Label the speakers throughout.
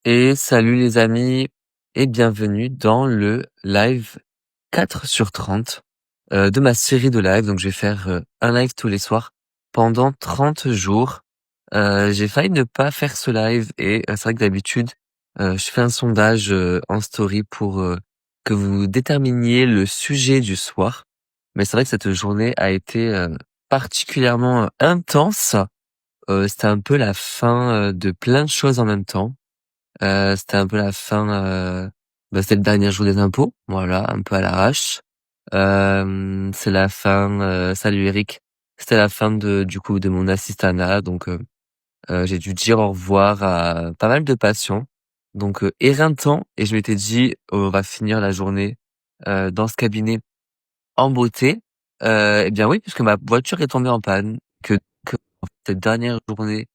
Speaker 1: Et salut les amis et bienvenue dans le live 4 sur 30 de ma série de live. Donc je vais faire un live tous les soirs pendant 30 jours. J'ai failli ne pas faire ce live et c'est vrai que d'habitude je fais un sondage en story pour que vous déterminiez le sujet du soir. Mais c'est vrai que cette journée a été particulièrement intense. C'était un peu la fin de plein de choses en même temps. C'était un peu la fin, c'était le dernier jour des impôts, voilà, un peu à l'arrache. C'est la fin, salut Eric. C'était la fin du coup, de mon assistanat, donc j'ai dû dire au revoir à pas mal de patients, donc éreintant et je m'étais dit: «On va finir la journée, dans ce cabinet en beauté». Et bien oui, puisque ma voiture est tombée en panne, que en fait, cette dernière journée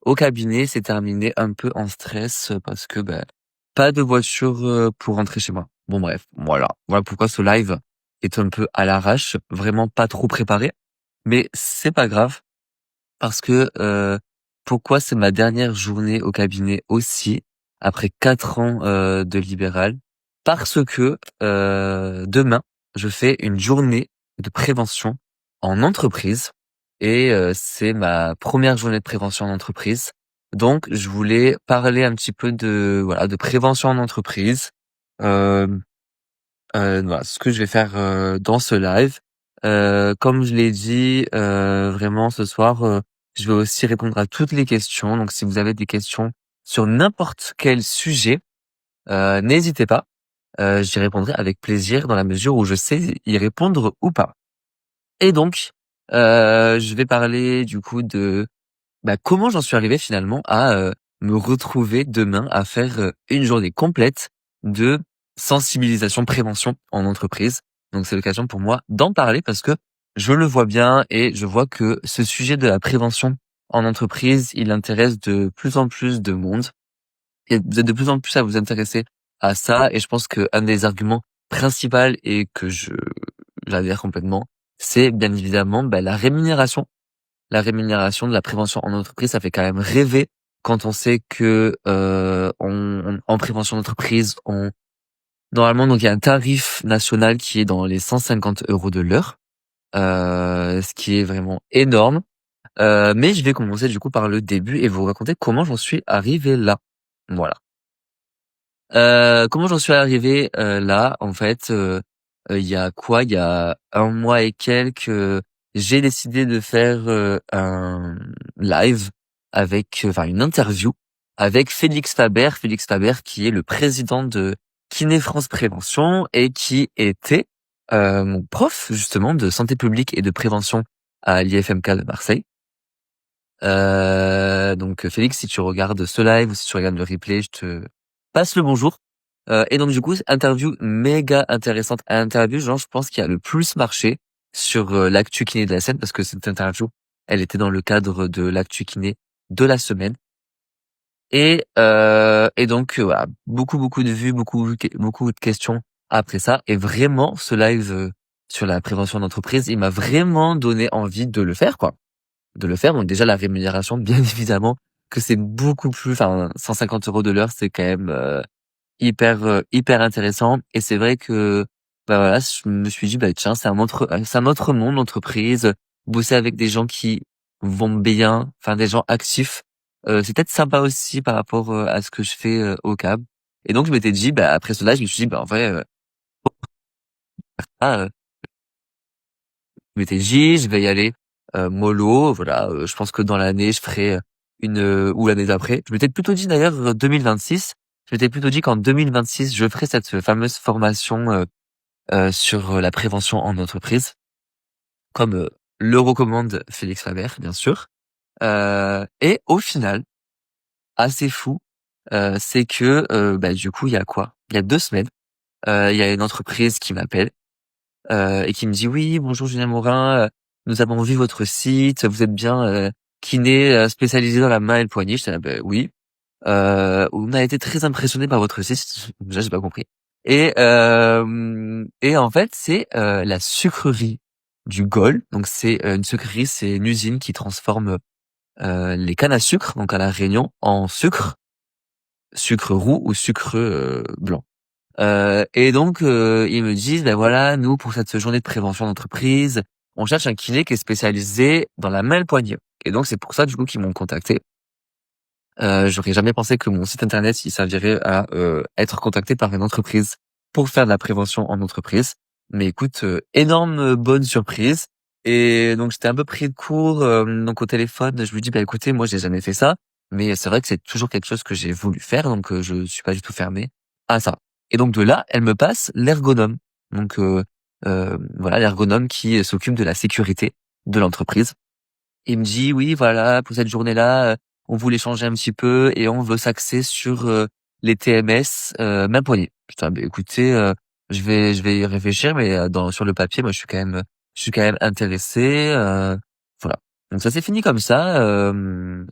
Speaker 1: au cabinet s'est terminée un peu en stress, parce que, pas de voiture, pour rentrer chez moi. Bon bref, voilà. Voilà pourquoi ce live est un peu à l'arrache, vraiment pas trop préparé, mais c'est pas grave parce que, pourquoi c'est ma dernière journée au cabinet aussi, après 4 ans, de libéral? Parce que, demain, je fais une journée de prévention en entreprise et c'est ma première journée de prévention en entreprise. Donc je voulais parler un petit peu de, voilà, de prévention en entreprise. Hem voilà, ce que je vais faire, dans ce live. Comme je l'ai dit, vraiment ce soir, je vais aussi répondre à toutes les questions. Donc si vous avez des questions sur n'importe quel sujet, n'hésitez pas, j'y répondrai avec plaisir dans la mesure où je sais y répondre ou pas. Et donc, je vais parler du coup de, comment j'en suis arrivé finalement à, me retrouver demain à faire, une journée complète de sensibilisation, prévention en entreprise. Donc c'est l'occasion pour moi d'en parler parce que je le vois bien et je vois que ce sujet de la prévention en entreprise, il intéresse de plus en plus de monde et vous êtes de plus en plus à vous intéresser à ça et je pense qu'un des arguments principaux et que j'adhère complètement, c'est bien évidemment, la rémunération. La rémunération de la prévention en entreprise, ça fait quand même rêver quand on sait que, en prévention d'entreprise, on normalement, donc il y a un tarif national qui est dans les 150 € de l'heure, ce qui est vraiment énorme. Mais je vais commencer du coup par le début et vous raconter comment j'en suis arrivé là. Voilà. Comment j'en suis arrivé, là? En fait, il y a quoi? Il y a un mois et quelques, j'ai décidé de faire, un live avec, enfin une interview avec Félix Faber. Félix Faber qui est le président de Kiné France Prévention et qui était, mon prof justement de santé publique et de prévention à l'IFMK de Marseille. Donc Félix, si tu regardes ce live ou si tu regardes le replay, je te passe le bonjour. Et donc du coup, interview méga intéressante. Interview, genre je pense qu'il a le plus marché sur, l'actu kiné de la scène parce que cette interview, elle était dans le cadre de l'actu kiné de la semaine. Et donc, voilà, beaucoup de vues, beaucoup de questions après ça et vraiment ce live, sur la prévention d'entreprise, il m'a vraiment donné envie de le faire, quoi. De le faire. Donc déjà la rémunération, bien évidemment que c'est beaucoup plus, enfin 150 € de l'heure, c'est quand même, hyper intéressant et c'est vrai que, voilà, je me suis dit: tiens, c'est un autre monde l'entreprise, bosser avec des gens qui vont bien, enfin des gens actifs, c'est peut-être sympa aussi par rapport, à ce que je fais, au CAB et donc je m'étais dit, après cela, je me suis dit: en vrai, ah, je m'étais dit: «Je vais y aller, mollo», voilà, je pense que dans l'année, je ferai, ou l'année d'après. Je m'étais plutôt dit d'ailleurs, 2026. Je m'étais plutôt dit qu'en 2026, je ferai cette fameuse formation, sur, la prévention en entreprise, comme, le recommande Félix Faber, bien sûr. Et au final, assez fou, c'est que, du coup, il y a quoi? Il y a 2 semaines, il y a une entreprise qui m'appelle et qui me dit: «Oui, bonjour Julien Morin, nous avons vu votre site, vous êtes bien, kiné, spécialisé dans la main et le poignet». J'étais là: oui». On a été très impressionnés par votre site. Déjà, j'ai pas compris et en fait, c'est, la sucrerie du Gol. Donc c'est, une sucrerie, c'est une usine qui transforme, les cannes à sucre, donc à La Réunion, en sucre sucre roux ou sucre, blanc. Et donc, ils me disent: «Ben voilà, nous pour cette journée de prévention d'entreprise, on cherche un kiné qui est spécialisé dans la main et le poignet». Et donc c'est pour ça du coup qu'ils m'ont contacté. J'aurais jamais pensé que mon site internet, il servirait à, être contacté par une entreprise pour faire de la prévention en entreprise. Mais écoute, énorme, bonne surprise. Et donc j'étais un peu pris de court, donc au téléphone, je lui dis: «Bah écoutez, moi j'ai jamais fait ça, mais c'est vrai que c'est toujours quelque chose que j'ai voulu faire, donc je suis pas du tout fermé à ça». Et donc de là, elle me passe l'ergonome. Donc voilà, l'ergonome qui s'occupe de la sécurité de l'entreprise. Il me dit: «Oui, voilà, pour cette journée-là, on voulait changer un petit peu et on veut s'axer sur, les TMS, main-poignet». Je dis: «Ah beh, écoutez, je vais y réfléchir, mais dans sur le papier, moi, je suis quand même intéressé», voilà. Donc ça s'est fini comme ça,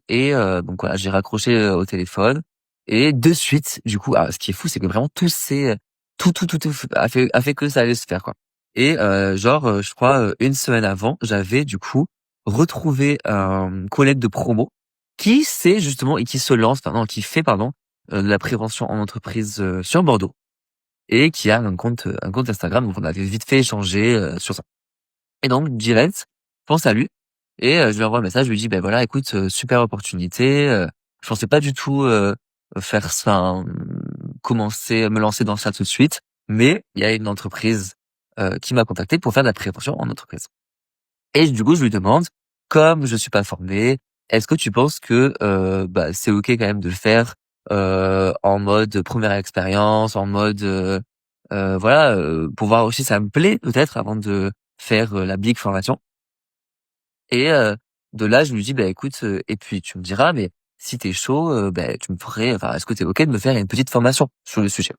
Speaker 1: et donc voilà, j'ai raccroché, au téléphone et de suite, du coup, ce qui est fou, c'est que vraiment tout s'est, tout f a fait que ça allait se faire, quoi. Et genre, je crois, 1 semaine avant, j'avais du coup retrouver un collègue de promo qui sait justement et qui se lance, enfin non, qui fait pardon, de la prévention en entreprise, sur Bordeaux et qui a un compte Instagram, donc on avait vite fait échanger, sur ça. Et donc direct, je pense à lui et je lui envoie un message, je lui dis: «Beh voilà, écoute, super opportunité, je pensais pas du tout, faire ça, enfin, commencer me lancer dans ça tout de suite, mais il y a une entreprise, qui m'a contacté pour faire de la prévention en entreprise». Et du coup, je lui demande, comme je suis pas formé, est-ce que tu penses que, bah, c'est OK quand même de le faire, en mode première expérience, en mode, voilà, pour voir aussi si ça me plaît peut-être avant de faire, la big formation? Et de là, je lui dis: «Bah, écoute, et puis tu me diras, mais si tu es chaud, bah, tu me ferais enfin, est-ce que tu es OK de me faire une petite formation sur le sujet?»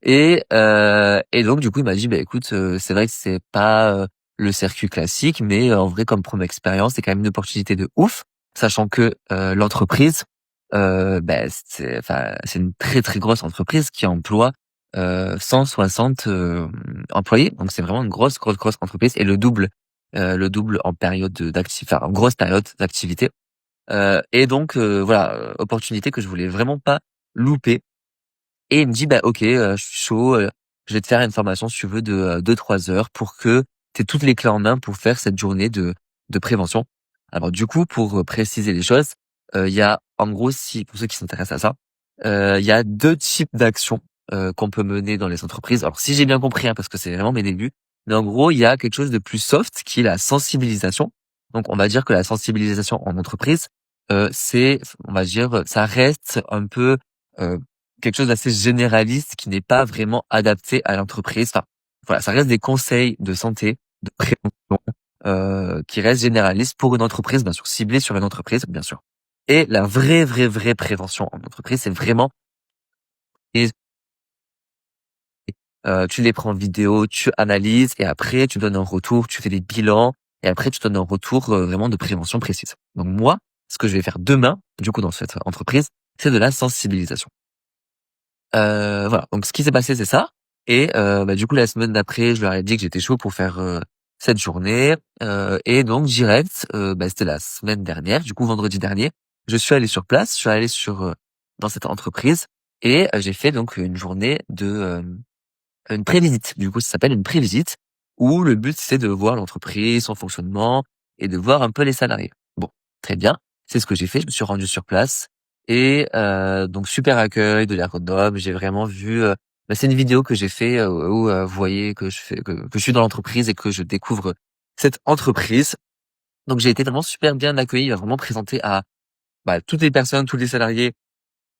Speaker 1: Et donc du coup, il m'a dit: «Bah, écoute, c'est vrai que c'est pas, le circuit classique, mais en vrai, comme première expérience, c'est quand même une opportunité de ouf». Sachant que, l'entreprise, bah, c'est une très, très grosse entreprise qui emploie, 160, employés. Donc c'est vraiment une grosse, grosse, grosse entreprise et le double en période en grosse période d'activité. Et donc voilà, opportunité que je voulais vraiment pas louper. Et il me dit: «Bah, OK, je suis chaud, je vais te faire une formation si tu veux de, 2-3 heures pour que tu aies toutes les clés en main pour faire cette journée de prévention». Alors du coup, pour, préciser les choses, il y a en gros, si pour ceux qui s'intéressent à ça, il y a 2 types d'actions, qu'on peut mener dans les entreprises. Alors si j'ai bien compris, hein, parce que c'est vraiment mes débuts, mais en gros, il y a quelque chose de plus soft qui est la sensibilisation. Donc on va dire que la sensibilisation en entreprise, c'est on va dire, ça reste un peu, heu quelque chose d'assez généraliste qui n'est pas vraiment adapté à l'entreprise. Enfin, voilà, ça reste des conseils de santé, de prévention, qui restent généralistes pour une entreprise, bien sûr, ciblés sur une entreprise, bien sûr. Et la vraie, vraie, vraie prévention en entreprise, c'est vraiment et tu les prends en vidéo, tu analyses et après tu donnes un retour, tu fais des bilans et après tu donnes un retour, vraiment de prévention précise. Donc moi, ce que je vais faire demain, du coup, dans cette entreprise, c'est de la sensibilisation. Voilà, donc ce qui s'est passé, c'est ça. Et bah, du coup, la semaine d'après, je leur ai dit que j'étais chaud pour faire, cette journée, et donc direct, bah, c'était la semaine dernière, du coup vendredi dernier, je suis allé sur place, je suis allé dans cette entreprise et j'ai fait donc une journée une prévisite. Du coup, ça s'appelle une prévisite où le but, c'est de voir l'entreprise, son fonctionnement et de voir un peu les salariés. Bon, très bien, c'est ce que j'ai fait. Je me suis rendu sur place et donc super accueil de l'ergonome. J'ai vraiment vu, bah, c'est une vidéo que j'ai fait, où, vous voyez que je suis dans l'entreprise et que je découvre cette entreprise. Donc j'ai été vraiment super bien accueilli. Il m'a vraiment présenté à, bah, toutes les personnes, tous les salariés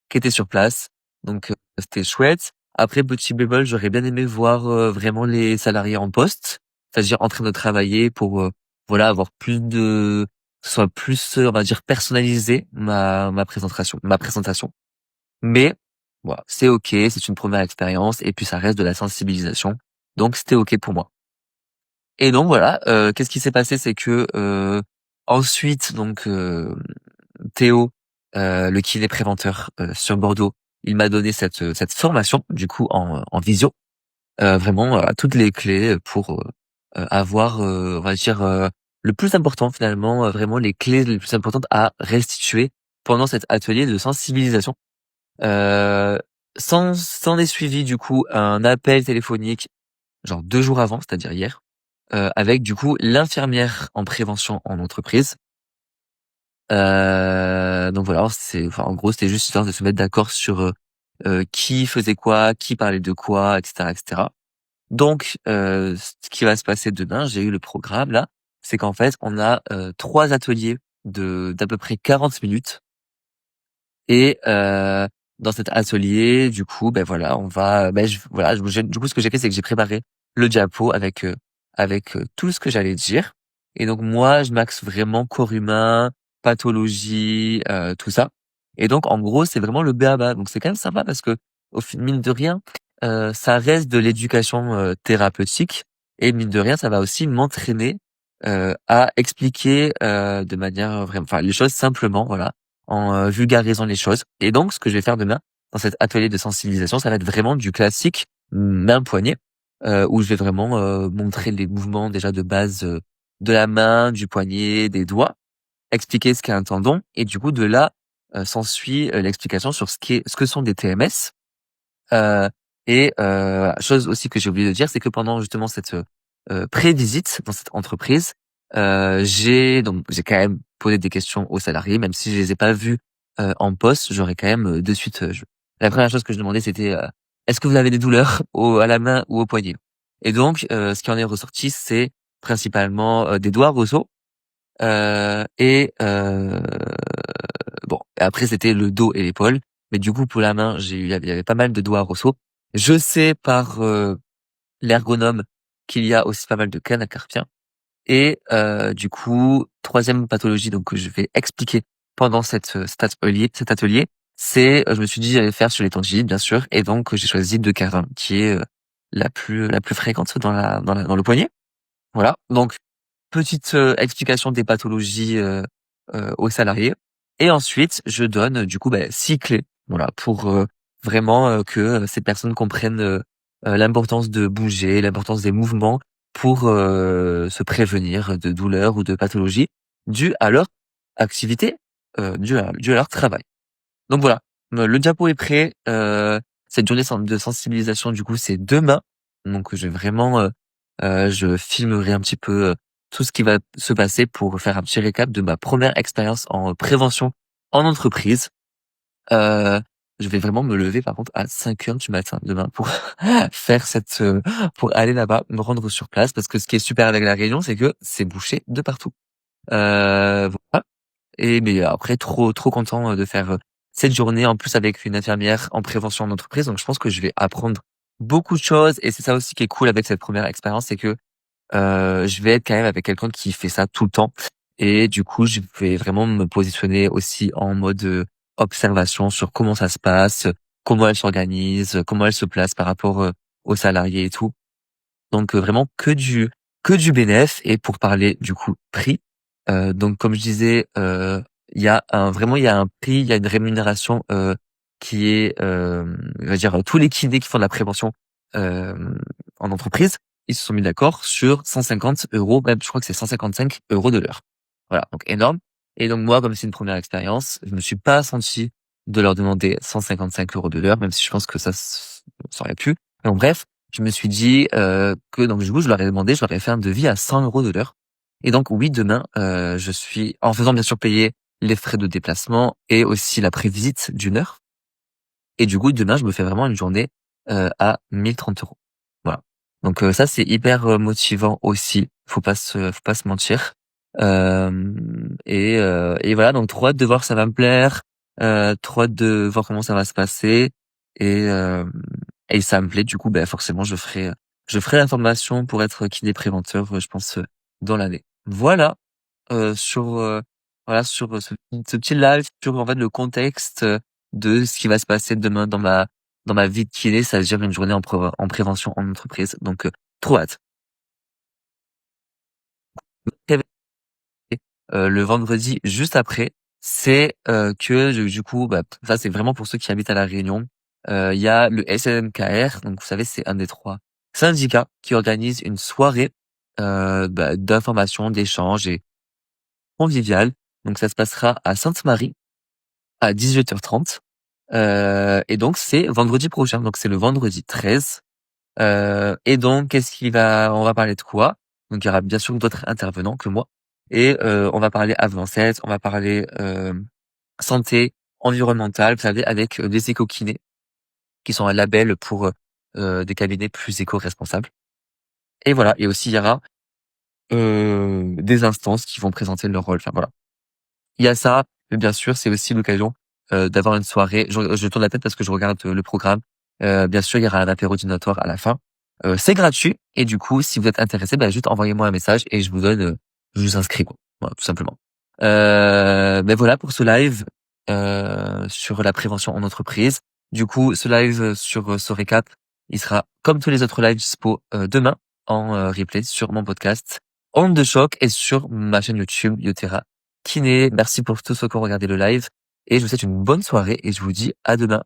Speaker 1: qui était sur place. Donc c'était chouette. Après, petit bémol, j'aurais bien aimé voir, vraiment les salariés en poste, c'est-à-dire en train de travailler pour, voilà, avoir plus de que ce soit plus, on va dire personnalisé ma présentation. Mais voilà, c'est OK, c'est une première expérience et puis ça reste de la sensibilisation, donc c'était OK pour moi. Et donc voilà, qu'est-ce qui s'est passé? C'est que, ensuite donc, Théo, le kiné préventeur, sur Bordeaux, il m'a donné cette formation du coup en visio, vraiment, toutes les clés pour, avoir, on va dire, le plus important finalement, vraiment les clés les plus importantes à restituer pendant cet atelier de sensibilisation. Heu, sans des suivis du coup, un appel téléphonique, genre 2 jours avant, c'est-à-dire hier, avec du coup l'infirmière en prévention en entreprise. Donc voilà, en gros, c'était juste histoire de se mettre d'accord sur, qui faisait quoi, qui parlait de quoi, et cetera, et cetera. Donc, ce qui va se passer demain, j'ai eu le programme là, c'est qu'en fait, on a, 3 ateliers d'à peu près 40 minutes et dans cet atelier, du coup, ben voilà, on va, beh, je voilà, du coup, ce que j'ai fait, c'est que j'ai préparé le diapo avec tout ce que j'allais dire et donc moi, je m'axe vraiment corps humain, pathologie, tout ça et donc en gros, c'est vraiment le b.a-ba donc c'est quand même sympa parce que au fi mine de rien, ça reste de l'éducation, thérapeutique et mine de rien, ça va aussi m'entraîner, à expliquer, de manière vraim enfin, les choses simplement, voilà en, vulgarisant les choses et donc ce que je vais faire demain, dans cet atelier de sensibilisation, ça va être vraiment du classique main-poignet, où je vais vraiment, montrer les mouvements déjà de base, de la main, du poignet, des doigts, expliquer ce qu'est un tendon et du coup de là, s'ensuit, l'explication sur ce que sont des TMS, heu chose aussi que j'ai oublié de dire, c'est que pendant justement cette, pré-visite dans cette entreprise, j'ai quand même posé des questions aux salariés, même si je les ai pas vus, en poste, j'aurais quand même, de suite, je la première chose que je demandais c'était, «Est-ce que vous avez des douleurs à la main ou au poignet?» et donc ce qui en est ressorti, c'est principalement, des doigts roseaux, bon, après c'était le dos et l'épaule, mais du coup pour la main, il y avait pas mal de doigts roseaux. Je sais par, l'ergonome qu'il y a aussi pas mal de canaux carpiens et du coup, troisième pathologie donc que je vais expliquer pendant cet atelier, c'est, je me suis dit j'allais faire sur les tendinites bien sûr et donc j'ai choisi de Carin qui est, la plus fréquente dans le poignet. Voilà, donc petite, explication des pathologies, aux salariés et ensuite je donne, du coup, 6 clés, voilà, pour, vraiment, que, ces personnes comprennent, l'importance de bouger, l'importance des mouvements pour, se prévenir de douleurs ou de pathologies dues à leur activité, dues à leur travail. Donc voilà, le diapo est prêt, cette journée de sensibilisation du coup, c'est demain. Donc je vais vraiment, je filmerai un petit peu, tout ce qui va se passer pour faire un petit récap de ma première expérience en prévention en entreprise. Heu, je vais vraiment me lever par contre à 5 heures du matin demain pour faire pour aller là-bas, me rendre sur place parce que ce qui est super avec la Réunion, c'est que c'est bouché de partout. Voilà. Et mais après trop content, de faire, cette journée en plus avec une infirmière en prévention en entreprise, donc je pense que je vais apprendre beaucoup de choses et c'est ça aussi qui est cool avec cette première expérience, c'est que, je vais être quand même avec quelqu'un qui fait ça tout le temps et du coup, je vais vraiment me positionner aussi en mode, observation sur comment ça se passe, comment elle s'organise, comment elle se place par rapport, aux salariés et tout. Donc vraiment que du bénéf et pour parler du coup prix, donc comme je disais, il y a un prix, il y a une rémunération, qui est, on va dire tous les kinés qui font de la prévention, en entreprise, ils se sont mis d'accord sur 150 €, même je crois que c'est 155 € de l'heure. Voilà, donc énorme et donc moi comme c'est une première expérience, je me suis pas senti de leur demander 155 € de l'heure, même si je pense que ça aurait pu. Mais bon bref, je me suis dit, que donc du coup, je leur ai fait un devis à 100 € de l'heure et donc oui, demain, je suis en faisant bien sûr payer les frais de déplacement et aussi la prévisite d'1 heure et du coup, demain, je me fais vraiment une journée, à 1 030 €. Voilà. Donc ça, c'est hyper, motivant aussi, faut pas se mentir. Et voilà, donc trop hâte de voir si ça va me plaire, trop hâte de voir comment ça va se passer et ça me plaît, du coup, forcément, je ferai la formation pour être kiné préventeur, je pense, dans l'année. Voilà, sur, sur, ce petit live sur, en fait, le contexte, de ce qui va se passer demain dans ma vie de kiné, c'est-à-dire une journée en prévention en entreprise, donc trop hâte. Le vendredi juste après, c'est, que du coup, ça c'est vraiment pour ceux qui habitent à La Réunion. Il y a le SNMKR, donc vous savez, c'est un des 3 syndicats qui organise une soirée, d'information, d'échange et conviviale. Donc ça se passera à Sainte-Marie à 18h30 Et donc c'est vendredi prochain, donc c'est le vendredi 13. Et donc on va parler de quoi? Donc il y aura bien sûr d'autres intervenants que moi et on va parler avancette, on va parler, santé environnementale, vous savez, avec, des éco-kinés qui sont un label pour, des cabinets plus éco-responsables et voilà et aussi il y aura, des instances qui vont présenter leur rôle, enfin voilà. Il y a ça, mais bien sûr, c'est aussi l'occasion, d'avoir une soirée. Je tourne la tête parce que je regarde, le programme. Bien sûr, il y aura un apéro dînatoire à la fin. C'est gratuit et du coup, si vous êtes intéressé, bah, juste envoyez-moi un message et je vous inscris quoi. Voilà, tout simplement. Voilà pour ce live, sur la prévention en entreprise. Du coup, ce live, sur, ce récap, il sera comme tous les autres lives dispo, demain en, replay sur mon podcast Ondes de choc et sur ma chaîne YouTube Yotera Kiné. Merci pour tous ceux qui ont regardé le live et je vous souhaite une bonne soirée et je vous dis à demain.